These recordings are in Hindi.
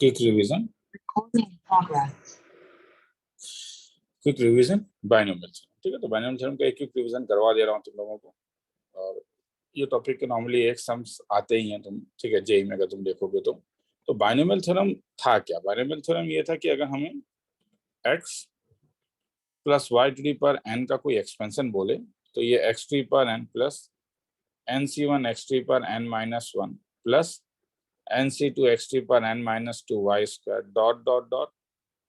Quick revision binomial theorem. ठीक है, तो बाइनोमियल थ्योरम का एक क्विक रिवीजन करवा दे रहा हूँ तुम लोगों को। और ये टॉपिक के नॉर्मली एक सम्स आते ही हैं तुम, ठीक है, जेई में अगर तुम देखोगे तो बाइनोमियल थ्योरम था क्या? बाइनोमियल थ्योरम ये था कि अगर हमें x plus Y to the power n का कोई एक्सपेंशन बोले तो ये x to the power n plus nc1 x to the power n minus one plus nc2 x to the power n minus two Y square dot dot dot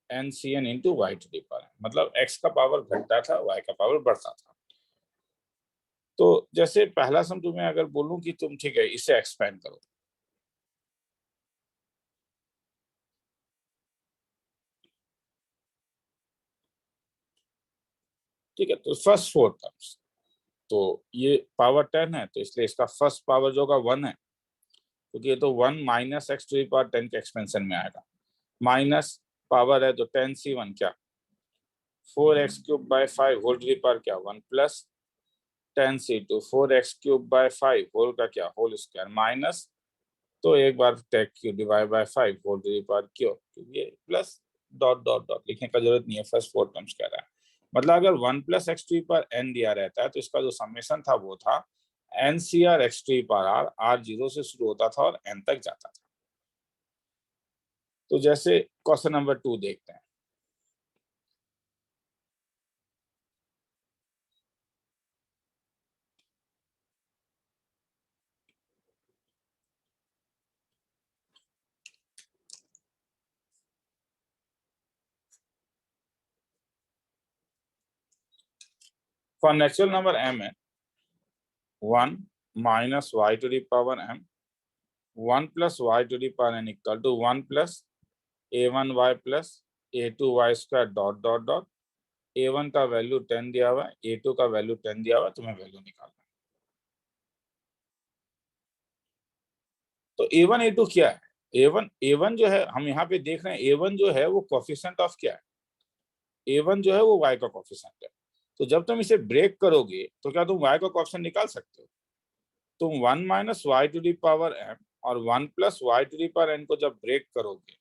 N C N into Y to the power, मतलब x का पावर घटता था, y का पावर बढ़ता था। तो जैसे पहला सम तुम्हें अगर बोलूं कि तुम ठीक है इसे एक्सपेंड करो, ठीक है, तो फर्स्ट फोर टर्म्स, तो ये पावर 10 है तो इसलिए इसका फर्स्ट पावर जो होगा 1 है, क्योंकि ये तो 1 minus X to the power 10 के एक्सपेंशन में आएगा। माइनस पावर है तो 10c1 क्या 4x³ by 5 whole to the power क्या 1 plus 10c2 4x³ by 5 whole का क्या होल स्क्वायर माइनस, तो एक बार take Q divide by 5 whole to the power Q, ये प्लस डॉट डॉट डॉट लिखने का जरूरत नहीं है, फर्स्ट फोर टर्म्स कह रहा है। मतलब अगर 1 plus X to the power N दिया रहता है तो इसका जो समेशन था वो था N C R X to the power R, R zero से शुरू होता था और एन तक जाता था। तो जैसे क्वेश्चन नंबर 2 देखते हैं। फॉर नेचुरल नंबर m है 1 minus Y to the power m 1 plus Y to the power n equal to 1 plus a1y plus a2y square dot dot dot a1 का वैल्यू 10 दिया हुआ है, a2 का वैल्यू 10 दिया हुआ है, तुम्हें वैल्यू निकालना है। तो a1 a2 क्या है? a1 जो है हम यहाँ पे देख रहे हैं, a1 जो है वो कोफिशिएंट ऑफ क्या है? a1 जो है वो y का कोफिशिएंट है। तो जब तुम इसे ब्रेक करोगे तो क्या तुम y का कोफिशिएंट निकाल सकते हो? तुम 1 minus Y to the power m और 1 plus Y to the power n को जब ब्रेक करोगे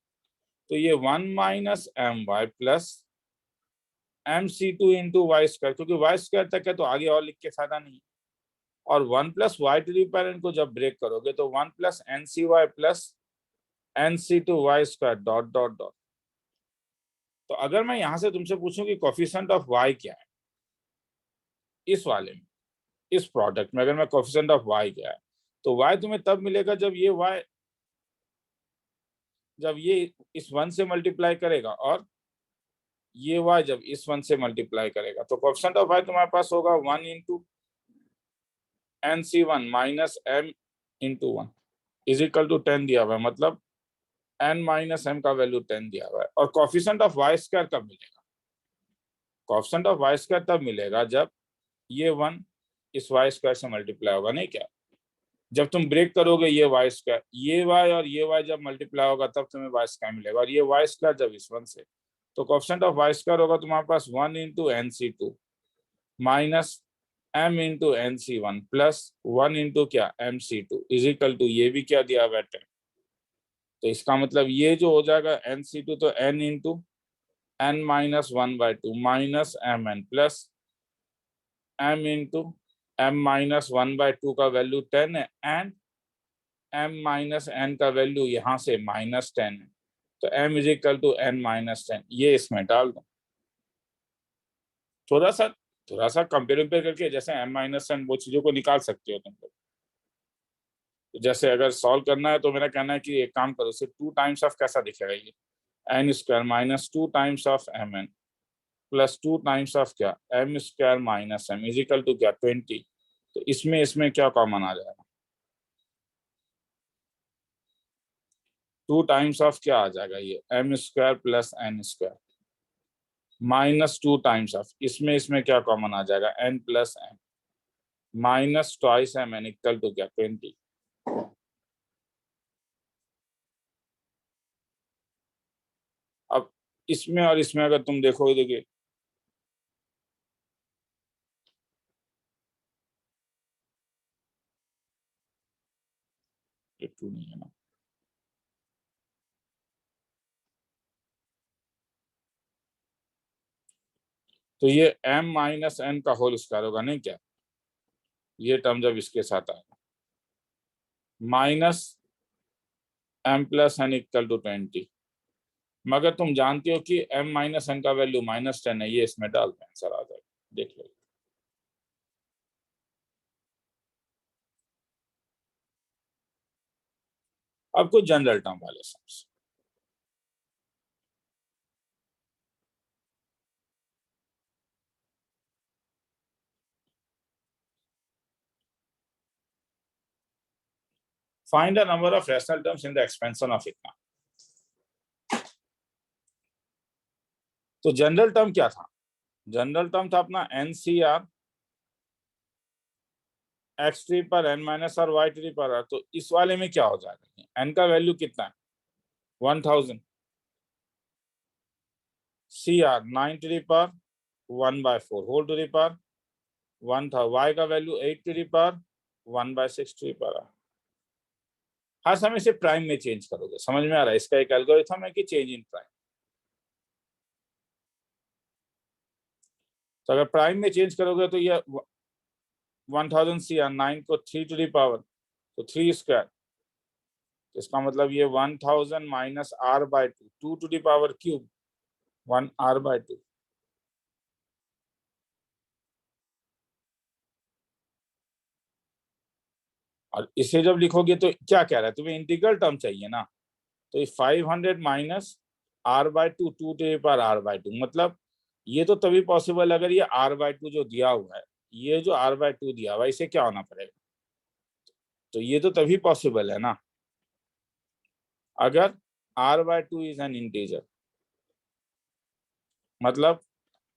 तो ये 1 minus M Y plus M C two into Y square, क्योंकि वाई स्क्वायर तक है तो आगे और लिख के फायदा नहीं। और 1 plus Y to the power n को जब ब्रेक करोगे तो 1 plus N C Y plus N C two Y square dot dot dot. तो अगर मैं यहां से तुमसे पूछूं कि कोफिशिएंट ऑफ y क्या है इस वाले में, इस प्रोडक्ट में, अगर मैं कोफिशिएंट ऑफ y क्या है, तो y तुम्हें तब मिलेगा जब ये y, जब ये इस 1 से मल्टीप्लाई करेगा और ये y जब इस 1 से मल्टीप्लाई करेगा, तो कोफिशिएंट ऑफ y तुम्हारे पास होगा 1 into N C one minus M into one is equal to 10 दिया हुआ है, मतलब n माइनस एम का वैल्यू 10 दिया हुआ है। और कोफिशिएंट ऑफ वाई स्क्वायर कब मिलेगा? कोफिशिएंट ऑफ वाई स्क्वायर तब मिलेगा जब ये 1 इस वाई स्क्वायर से मल्टीप्लाई होगा, नहीं क्या? जब तुम ब्रेक करोगे ये वाई स्क्वायर, ये वाई और ये वाई जब मल्टीप्लाई होगा तब तुम्हें वाई स्क्वायर मिलेगा, और ये वाई स्क्वायर जब इस 1 से, तो कोफिशिएंट ऑफ वाई स्क्वायर होगा तुम्हारे पास 1 into N C two minus m into N C one plus 1 into क्या M C two is equal to ये भी क्या दिया हुआ है। तो इसका मतलब ये जो हो जाएगा एन सी टू, तो n into N minus one by two minus M N plus m into M minus one by two का वैल्यू 10 है एंड m माइनस एन का वैल्यू यहाँ से माइनस 10 है, तो m is equal to n minus 10, ये इसमें डाल दो। थोड़ा सा कंपेयर करके जैसे m माइनस 10 वो चीजों को निकाल सकते हो तुम लोग। तो जैसे अगर सॉल्व करना है तो मेरा कहना है कि एक काम करो, इसे 2 टाइम्स ऑफ कैसा दिखेगा ये N square minus 2 times of M N plus 2 times of क्या M square minus M is equal to क्या 20। तो इसमें क्या कॉमन आ जाएगा? 2 टाइम्स ऑफ क्या आ जाएगा ये M square plus N square minus 2 times of इसमें क्या कॉमन आ जाएगा N plus N minus twice M N equal to क्या 20। अब इसमें और इसमें अगर तुम देखोगे, देखिए ये 2 नहीं है ना, तो ये m माइनस n का होल स्क्वायर होगा, नहीं क्या? ये टर्म जब इसके साथ आएगा minus m plus n equal to 20, मगर तुम जानते हो कि m माइनस n का वैल्यू -10 है, ये इसमें डालते हैं, आंसर आ जाएगा, देख लो। अब कुछ जनरल टर्म वाले sums. Find the number of rational terms in the expansion of इतना। तो जनरल टर्म क्या था? जनरल टर्म था अपना NCR एक्स ट्री पर n माइनस और वाई ट्री पर r। तो इस वाले में क्या हो जाएगा? n का वैल्यू कितना है? 1000। CR 9 ट्री पर 1/4 होल ट्री पर 1 था। y का वैल्यू 8 ट्री पर 1/6 ट्री पर। हर समय इसे प्राइम में चेंज करोगे, समझ में आ रहा है? इसका एक एल्गोरिथम है कि चेंज इन प्राइम। तो अगर प्राइम में चेंज करोगे तो ये 1000 CR 9 को 3 टू द पावर, तो 3 स्क्वायर, इसका मतलब ये 1000 minus r/2 2 to the power cube 1 r/2। और इसे जब लिखोगे तो क्या कह रहा है? तुम्हें इंटीग्रल टर्म चाहिए ना, तो ये 500 minus r/2 2 to the power r/2, मतलब ये तो तभी पॉसिबल अगर ये r/2 जो दिया हुआ है, ये जो r/2 दिया हुआ है, इसे क्या होना पड़ेगा? तो ये तो तभी पॉसिबल है ना अगर r/2 इज एन इंटीजर। मतलब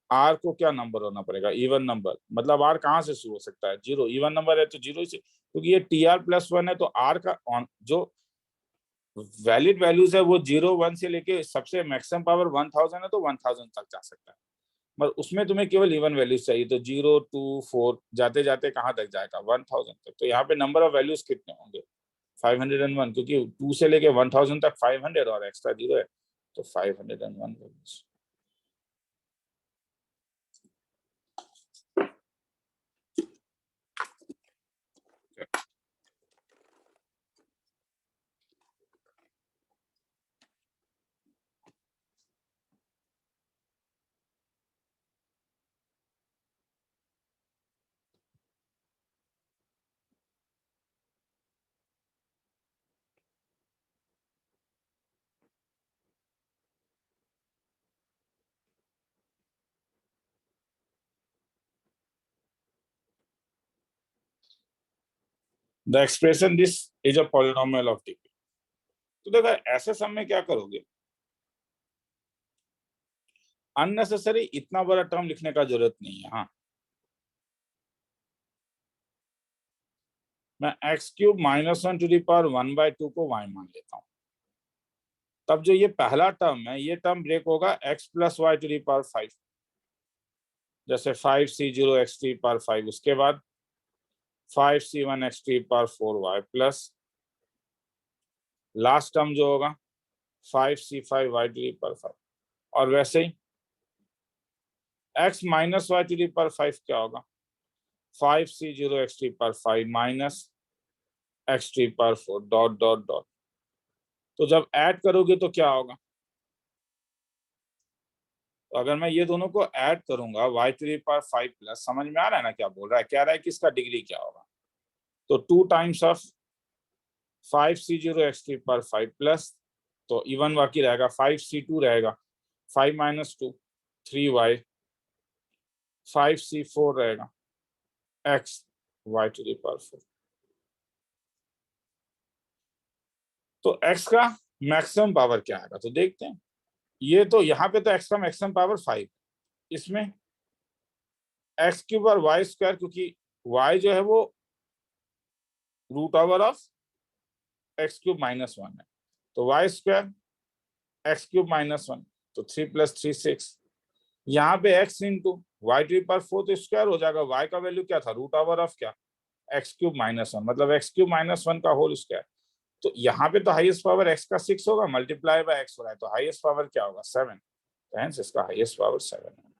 r को क्या नंबर होना पड़ेगा? Even number. मतलब r कहाँ से शुरू हो सकता है? 0। इवन नंबर है तो 0 से, क्योंकि ये tr+1 है, तो r का जो वैलिड वैल्यूज है वो 0 1 से लेके सबसे मैक्सिमम पावर 1000 है, तो 1000 तक जा सकता है। पर उसमें तुम्हें केवल इवन वैल्यूज चाहिए, तो 0 2 4 जाते जाते कहाँ तक जाएगा? 1000 तक। तो यहाँ पे नंबर ऑफ वैल्यूज कितने होंगे? 501, क्योंकि 2 से लेके 1000 तक 500 और एक्स्ट्रा 0 है, तो 501 values. The expression this is a polynomial of degree. तो देखो ऐसे समय क्या करोगे? अननेसेसरी इतना बड़ा टर्म लिखने का जरूरत नहीं है। हाँ, मैं x³ -1 टू द पावर 1/2 को y मान लेता हूँ। तब जो ये पहला टर्म है, ये टर्म ब्रेक होगा x + y to the power 5, जैसे 5c0 x³ पावर 5, उसके बाद 5c1 x³ power 4y plus last term जो होगा 5c5 y to the power 5। और वैसे ही x - y to the power 5 क्या होगा? 5c0 x³ power 5 minus x³ power 4 dot dot dot. तो जब ऐड करोगे तो क्या होगा? तो अगर मैं ये दोनों को ऐड करूंगा y³ पावर 5 प्लस, समझ में आ रहा है ना क्या बोल रहा है? कह रहा है कि इसका डिग्री क्या होगा? तो 2 times of 5c0 x³ power 5 plus, तो इवन बाकी रहेगा 5c2 रहेगा, 5 - 2 3y, 5c4 रहेगा x y² पावर 4। तो x का मैक्सिमम पावर क्या आएगा? तो देखते हैं। ये तो यहाँ पे तो x का मैक्सिमम पावर 5, इसमें x³ और y², क्योंकि y जो है वो √ऑफ x³ -1 है, तो y² x³ -1, तो 3 + 3 6। यहाँ पे x इंटू y³ पावर 4 तो स्क्वायर हो जाएगा। y का वैल्यू क्या था? √ऑफ क्या? x³ -1, मतलब x³ -1 का होल स्क्वायर। तो यहाँ पे तो हाईएस्ट पावर x का 6 होगा, मल्टीप्लाई बाय x हो रहा है, तो हाईएस्ट पावर क्या होगा? 7। तो हेंस इसका हाईएस्ट पावर 7 है।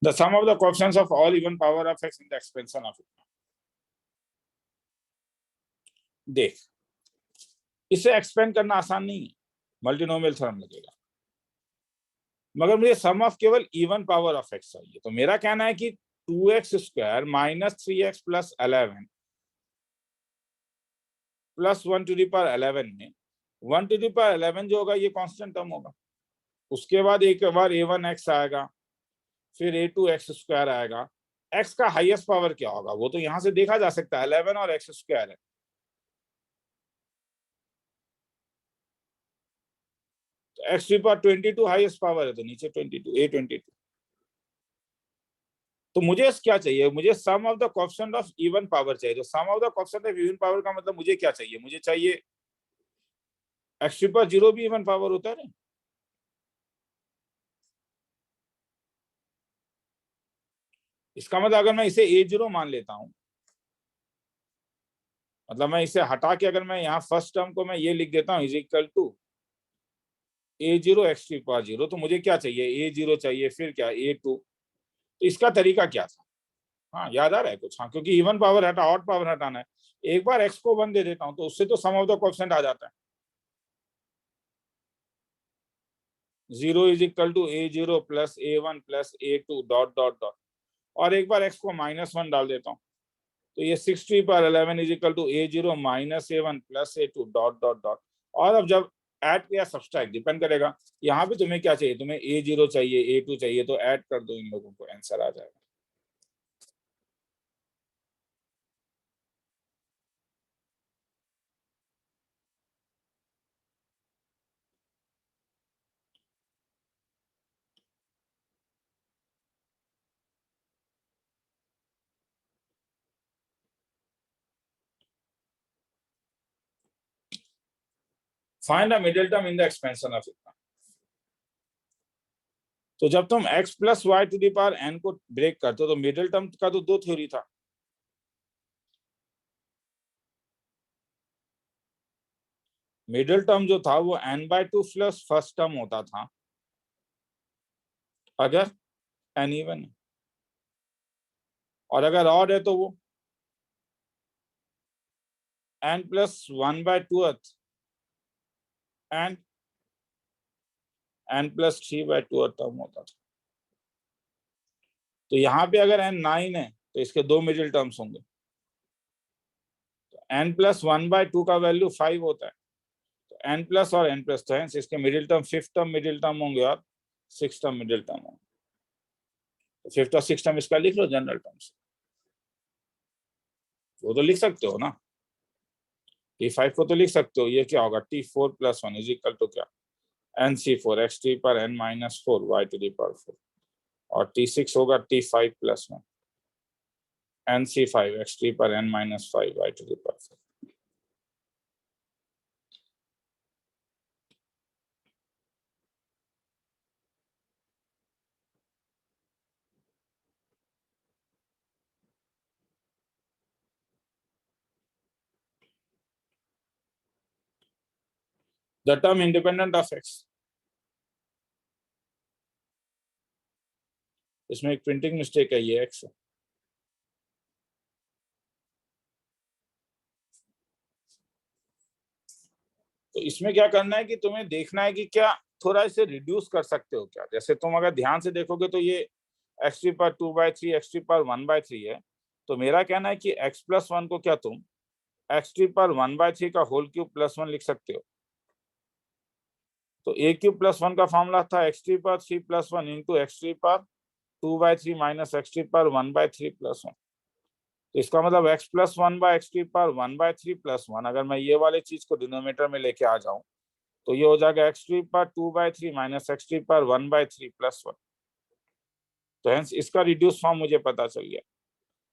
The sum of the coefficients of all even power of x in the expansion of it. देख, इसे एक्सपेंड करना आसान नहीं है, मल्टीनोमियल थ्योरम लगेगा, मगर मुझे सम ऑफ केवल इवन पावर ऑफ एक्स चाहिए। तो मेरा कहना है कि 2x square minus 3x plus 11 plus 1 to the power 11 में 1 टू द पावर 11 जो होगा ये कांस्टेंट टर्म होगा। उसके बाद एक बार a1x आएगा, फिर a2x स्क्वायर आएगा। x का हाईएस्ट पावर क्या होगा वो तो यहां से देखा जा सकता है, 11 और x स्क्वायर है। तो x to the power 22 highest power है, तो नीचे 22 a22। तो मुझे क्या चाहिए, मुझे sum of the coefficient of even power चाहिए। तो sum of the coefficient of even power का मतलब मुझे क्या चाहिए, मुझे चाहिए x टू द पावर 0 भी इवन पावर होता है ना। इसका मतलब अगर मैं इसे a0 मान लेता हूं, मतलब मैं इसे हटा के अगर मैं यहाँ फर्स्ट टर्म को मैं ये लिख देता हूँ is equal to a0 x to the power 0, तो मुझे क्या चाहिए, a0 चाहिए, फिर क्या a2। तो इसका तरीका क्या था, हाँ याद आ रहा है कुछ, हाँ क्योंकि इवन पावर हटा ऑड पावर हटाना है। एक बार x को 1 दे देता हूँ तो उससे तो सम ऑफ द कोएफिशिएंट आ जाता है। 0 is equal to a0 plus a1 plus a2 dot dot dot, और एक बार x को -1 डाल देता हूँ तो ये 6 to the power 11 is equal to a0 minus a1 plus a2 dot dot dot. और अब जब ऐड या सब्सट्रैक्ट डिपेंड करेगा, यहाँ पे तुम्हें क्या चाहिए, तुम्हें a0 चाहिए, a2 चाहिए, तो ऐड कर दो इन लोगों को, आंसर आ जाएगा। Find the middle term in the expansion of equation. तो जब तुम x plus Y to the power n को ब्रेक करते हो तो मिडिल टर्म का तो दो थ्योरी था। मिडिल टर्म जो था वो n/2 प्लस फर्स्ट टर्म होता था अगर n इवन है, और अगर ऑड है तो वो n plus 1/2 and n plus 3/2 term होता था। तो यहाँ पे अगर n 9 है तो इसके दो मिडिल टर्म्स होंगे, तो n प्लस 1/2 का वैल्यू 5 होता है, तो n प्लस और n प्लस, तो है इसके middle term fifth term middle term होंगे और सिक्स टर्म मिडिल टर्म होंगे। तो फिफ्थ और सिक्स टर्म इसका लिख लो जनरल टर्म्स, वो तो लिख सकते हो ना, T5 को तो लिख सकते हो, ये क्या होगा T4 plus 1 is equal to क्या NC4 x टू पर n minus 4 y to the power 4, और T6 होगा T5 plus 1 NC5 x to पर n minus 5 y to the power 4। The term independent of x, इसमें एक प्रिंटिंग मिस्टेक है, ये x है। तो इसमें क्या करना है कि तुम्हें देखना है कि क्या थोड़ा इसे रिड्यूस कर सकते हो क्या। जैसे तुम अगर ध्यान से देखोगे तो ये x टू पर 2/3 x टू पर 1/3 है, तो मेरा कहना है कि x प्लस 1 को क्या तुम x टू पर 1/3 का होल क्यूब प्लस 1 लिख सकते हो। तो a क्यूब प्लस 1 का फॉर्मूला था x टू पर 3 प्लस 1 इंटू x टू पर 2/3 माइनस x टू पर 1/3 प्लस 1। तो इसका मतलब x प्लस 1/x टू पर 1/3 प्लस 1, अगर मैं ये वाले चीज को डिनोमिनेटर में लेके आ जाऊं तो ये हो जाएगा x टू पर 2/3 माइनस x टू पर 1/3 प्लस 1। तो हेंस इसका रिड्यूस फॉर्म मुझे पता चल गया।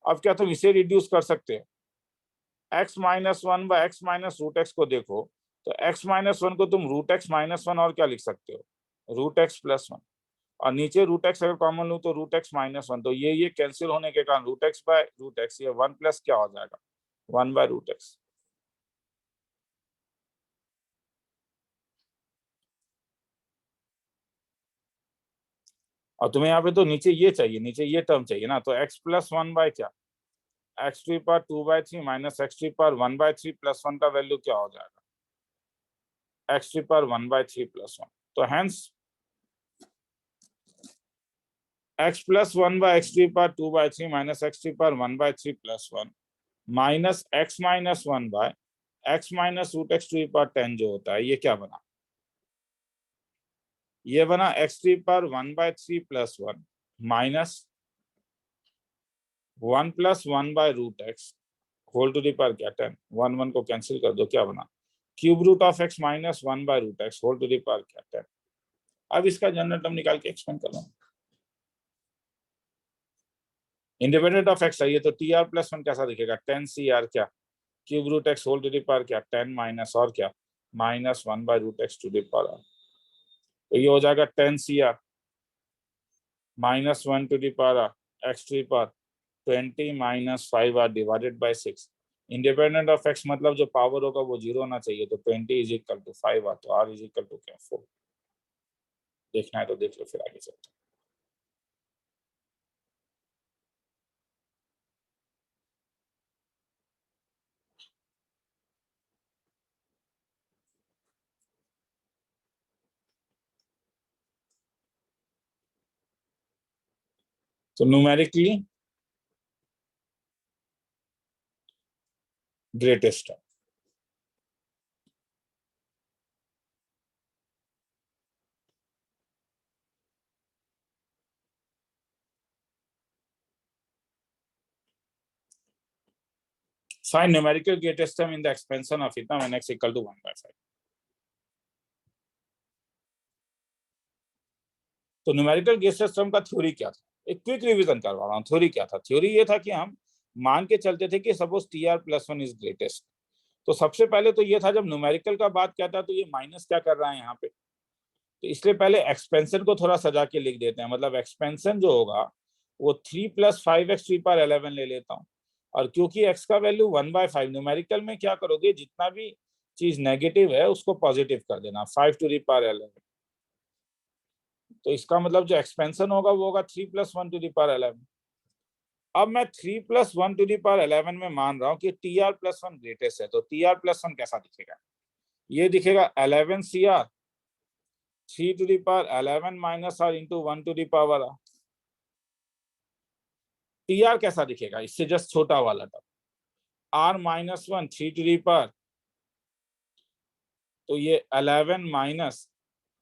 अब क्या तुम इसे रिड्यूस कर सकते हो, x minus 1/x minus root X को देखो, तो x माइनस 1 को तुम रूट एक्स माइनस 1 और क्या लिख सकते हो, रूट एक्स प्लस 1, और नीचे रूट एक्स अगर कॉमन लूं तो रूट एक्स माइनस 1, तो ये कैंसिल होने के कारण root X by root X, ये 1 प्लस क्या हो जाएगा 1/√x। और तुम्हें यहाँ पे तो नीचे ये चाहिए, नीचे ये टर्म चाहिए ना, तो x प्लस वन बाय क्या, X to power two by three minus X to power one by three plus one का वैल्यू क्या हो जाएगा, X to power one by three plus one. तो hence X plus one by X to power two by three minus X to power one by three plus one minus X minus one by X minus root X to power ten जो होता है, ये क्या बना, ये बना X to power one by three plus one minus one plus one by root X whole to the power क्या टेन, वन वन को कैंसिल कर दो, क्या बना cube root of X minus one by root X whole to the power क्या टेन। अब इसका जनरल टर्म निकाल के एक्सपेंड कर लो, इंडिपेंडेंट ऑफ एक्स चाहिए तो टी आर प्लस वन कैसा दिखेगा, टेन सी आर क्या cube root X whole to the power क्या टेन माइनस और क्या minus one by root X to the power R. तो ये हो जाएगा ten C R minus one to the power R X to the power twenty minus five R divided by six. Independent of X मतलब जो पावर होगा वो जीरो होना चाहिए, तो twenty is equal to five are, तो आर इज इक्वल टू क्या फोर। देखना है तो देख लो, फिर आगे चलते हैं। तो न्यूमेरिकली ग्रेटेस्ट है, find numerical greatest term in the expansion of theta when x equal to 1/5। तो न्यूमेरिकल ग्रेटेस्ट टर्म का थ्योरी क्या था, एक क्विक रिवीजन करवा रहा हूँ। थ्योरी क्या था, थ्योरी ये था कि हम मान के चलते थे कि suppose T R plus one is greatest. तो सबसे पहले तो ये था, जब न्यूमेरिकल का बात क्या था तो ये माइनस क्या कर रहा है यहाँ पे, तो इसलिए पहले एक्सपेंशन को थोड़ा सजा के लिख देते हैं। मतलब एक्सपेंशन जो होगा वो three plus five X to power 11 ले लेता हूँ, और क्योंकि एक्स का वैल्यू वन बाय फाइव, न्यूमेरिकल में क्या करोगे, जितना भी चीज नेगेटिव है उसको पॉजिटिव कर देना, फाइव टू दी पावर 11। तो इसका मतलब जो एक्सपेंशन होगा वो होगा three plus one to the power 11। अब मैं three plus one to the power 11 में मान रहा हूँ कि T R plus one greatest है, तो टी आर प्लस वन कैसा दिखेगा, ये दिखेगा 11 C R three to the power 11 minus R into one to the power R. T R कैसा दिखेगा, इससे जस्ट छोटा वाला term R minus one three to the power, तो ये 11 minus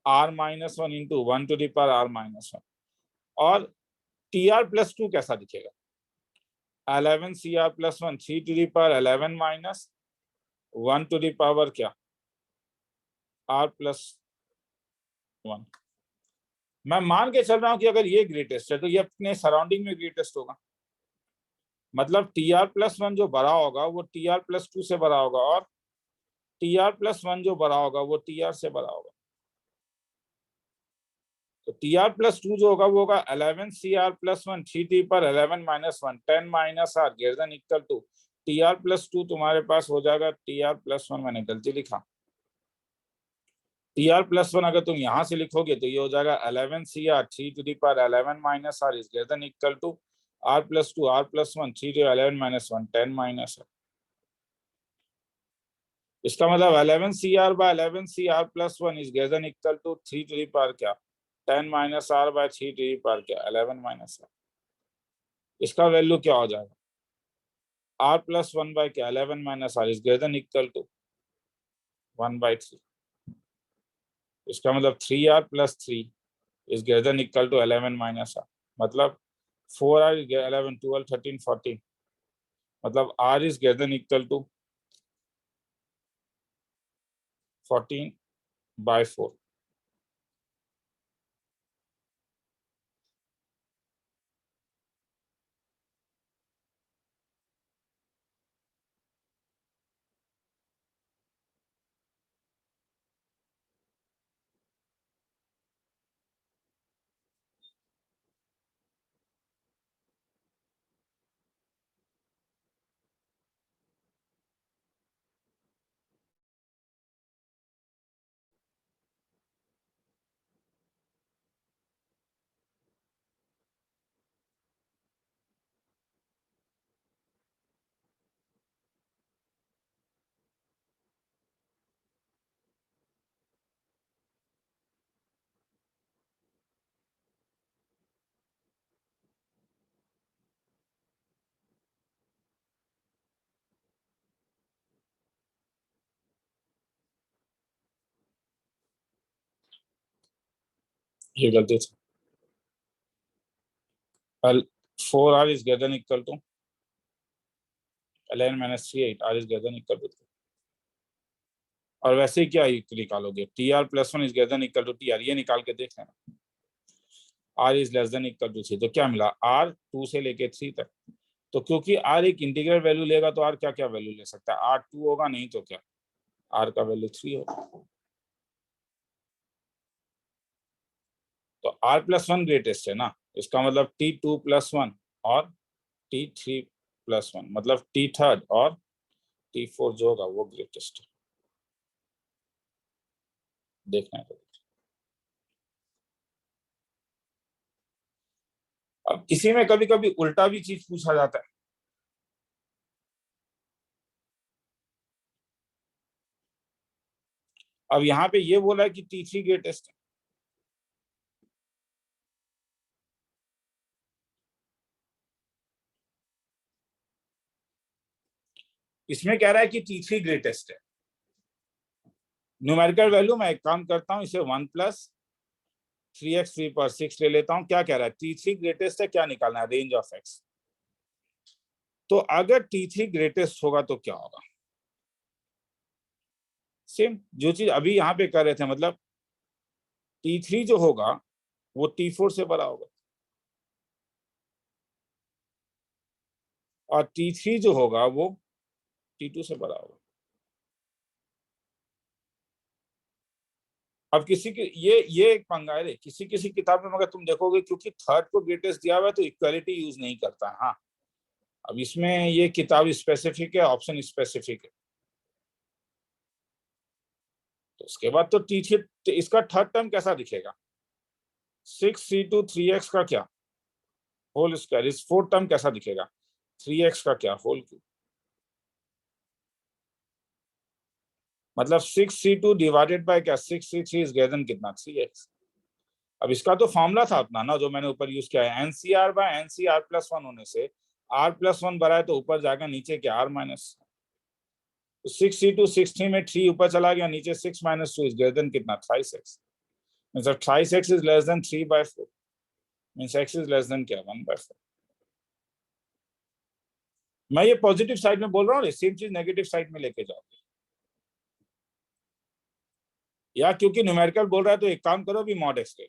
R minus one into one to the power R minus one. और टी आर प्लस टू कैसा दिखेगा, 11 C R plus one three to the power 11 minus one to the power क्या आर प्लस वन। मैं मान के चल रहा हूं कि अगर ये ग्रेटेस्ट है तो ये अपने सराउंडिंग में ग्रेटेस्ट होगा। मतलब टी आर प्लस वन जो बड़ा होगा वो टी आर प्लस टू से बड़ा होगा, और टी आर प्लस वन जो बड़ा होगा वो टी आर से बड़ा होगा। तो टी आर प्लस टू जो होगा वो होगा 11 C R plus one three T पर 11 minus one 10 minus R greater than equal to T R plus two. तुम्हारे पास हो जाएगा टी आर प्लस वन, मैंने गलती लिखा, टी आर प्लस वन अगर तुम यहाँ से लिखोगे तो ये हो जाएगा 11 C R three to the power 11 minus R is greater than equal to R plus two R plus one three to 11 minus one 10 minus R. इसका मतलब 11 C R by 11 C R plus one is greater than equal to three to the power क्या 10 minus R by three to the power क्या 11 माइनस आर। इसका वैल्यू क्या हो जाएगा, आर प्लस वन बाय क्या 11 minus R is greater than equal to one by three. इसका मतलब three R plus three is greater than equal to 11 minus R. मतलब फोर आर 11 12 13 14, मतलब R is greater than equal to 14 by four. ये गलती थी। 4r is greater than equal to 11 minus 3 8 r is greater than equal to 3। और वैसे ही क्या निकालोगे, tr plus 1 is greater than equal to tr, ये निकाल के देख लेना। r is less than equal to 3, तो क्या मिला, r 2 से लेके 3 तक। तो क्योंकि r एक इंटीग्रल वैल्यू लेगा तो r क्या क्या वैल्यू ले सकता है, r 2 होगा, नहीं तो क्या r का वैल्यू 3 होगा। तो r प्लस 1 ग्रेटेस्ट है ना, इसका मतलब t2 प्लस 1 और t3 प्लस 1, मतलब t थर्ड और t4 जो होगा वो ग्रेटेस्ट है। देखना है। अब इसी में कभी कभी उल्टा भी चीज पूछा जाता है। अब यहाँ पे ये बोला है कि t3 ग्रेटेस्ट है, इसमें कह रहा है कि t3 ग्रेटेस्ट है। न्यूमेरिकल वैल्यू मैं एक काम करता हूं, इसे 1 प्लस 3x 3 पर 6 ले लेता हूं। क्या कह रहा है, t3 ग्रेटेस्ट है, क्या निकालना है, रेंज ऑफ x। तो अगर t3 ग्रेटेस्ट होगा तो क्या होगा, सेम जो चीज अभी यहाँ पे कर रहे थे, मतलब t3 जो होगा वो t4 से बड़ा होगा, और t3 जो होगा वो t2 से बड़ा होगा। अब किसी की ये एक पंगा है, किसी किसी किताब में मगर तुम देखोगे क्योंकि थर्ड को ग्रेटेस्ट दिया हुआ है तो इक्वालिटी यूज नहीं करता है। हाँ, अब इसमें ये किताब स्पेसिफिक है, ऑप्शन स्पेसिफिक है। तो उसके बाद तो टी इसका थर्ड टर्म कैसा दिखेगा, 6c2 3x का क्या होल स्क्वायर, इस फोर्थ टर्म कैसा दिखेगा, 3x का क्या होल क्यूब, मतलब 6c2 डिवाइडेड बाय क्या 6c3 इज ग्रेटर देन कितना 3x। अब इसका तो फॉर्मूला था अपना ना, जो मैंने ऊपर यूज किया है, एनसीआर बाय एनसीआर प्लस 1 होने से r प्लस 1 बड़ा है तो ऊपर जाएगा, नीचे क्या r माइनस। 6c2 6 में 3 ऊपर चला गया, नीचे 6 माइनस 2 इज ग्रेटर देन कितना 5x, means that 5x is less than 3/4, means x is less than क्या 1/4। मैं ये पॉजिटिव साइड में बोल रहा हूँ, सेम चीज नेगेटिव साइड में लेके जाओ, या क्योंकि न्यूमेरिकल बोल रहा है तो एक काम करो भी मॉड एक्स ले।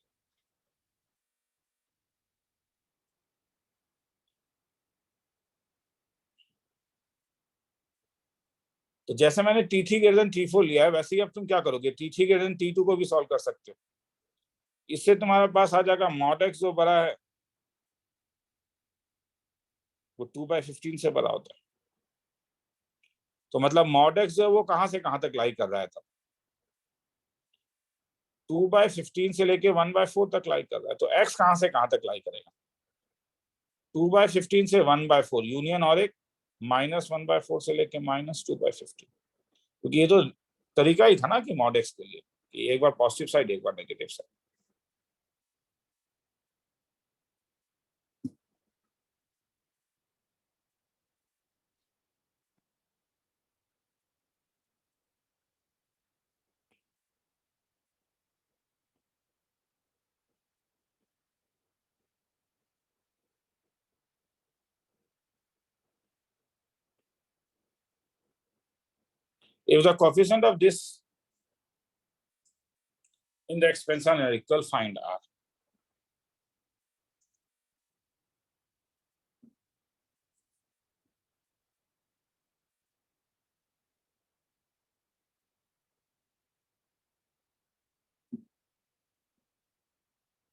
तो जैसे मैंने t3 ग्रेटर देन t4 लिया है, वैसे ही अब तुम क्या करोगे, t3 ग्रेटर देन t2 को भी सॉल्व कर सकते हो। इससे तुम्हारे पास आ जाएगा मॉड एक्स जो बड़ा है वो 2/15 से बड़ा होता है। तो मतलब मॉड एक्स जो है वो कहां से कहां तक लाई कर रहा है, तब 2/15 से लेके 1/4 तक लाई कर रहा है। तो x कहां से कहां तक लाई करेगा, 2/15 से 1/4 यूनियन, और एक -1/4 से लेके -2/15, क्योंकि ये तो तरीका ही था ना कि मॉड एक्स के लिए कि एक बार पॉजिटिव साइड एक बार negative side. If the coefficient of this in the expansion are equal, find r।